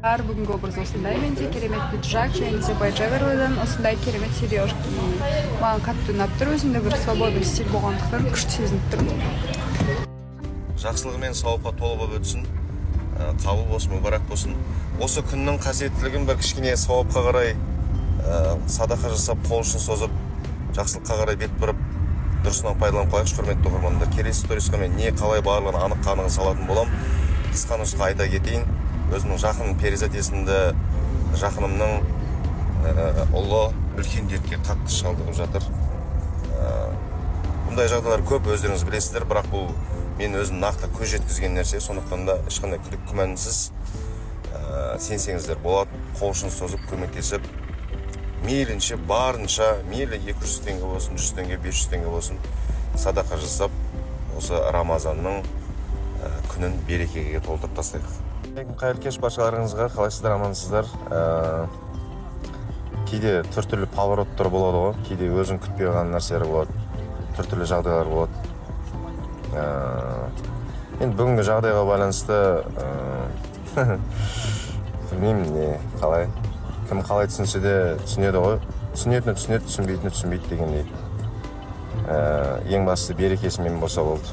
Бүгінгі образ осындай менде керемет пиджак және де байжагарлардан осындай керемет сережки. Маған қатты ұнап тұр, өзімде бір свободный стиль болғандықтан күшті сезініп тұрмын. Жақсылығымен сауапқа толы болып өтсін, қабыл болсын, мүбәрак болсын. Осы күннің қасиеттілігін бір кішкене сауапқа қарай садақа жасап, қол ұшын созып, жақсылыққа қарай бет бұрып, дұрысынан пайдаланып қояйықшы, құрметті оқырмандар. Келесі сторисқа мен не қалай барлығын анық қанығын салатын болам. Қысқа нұсқа айта кетейін. Өзімнің жақын Перизат есімді жақынымның ұлы үлкен дертке қатты шалдығып жатыр. Бұндай жағдайлар көп, өздеріңіз білесіздер, бірақ бұл мен өзім нақты көз жеткізген нәрсе, сондықтан да ешқандай күмәнсіз сенсеңіздер болады, қол ұшын созып көмектесіп, мейлінше барынша, мейлі 200 теңге болсын, 100 теңге, 500 теңге болсын, садақа жасап, осы Рамазанның күнін берекеге толтырып тастайық. Қайырлы кеш баршаларыңызға, қалайсыздар, амансыздар. Кейде түрлі повороттар болады ғой, кейде өзің күтпей қалған нәрселер болады, түрлі жағдайлар болады. Енді бүгінгі жағдайға байланысты білмеймін қалай. Кім қалай түсінсе де түсінеді ғой. Түсінетіні түсінеді, түсінбейтіні түсінбейді дегендей. Ең бастысы берекесімен болса болды.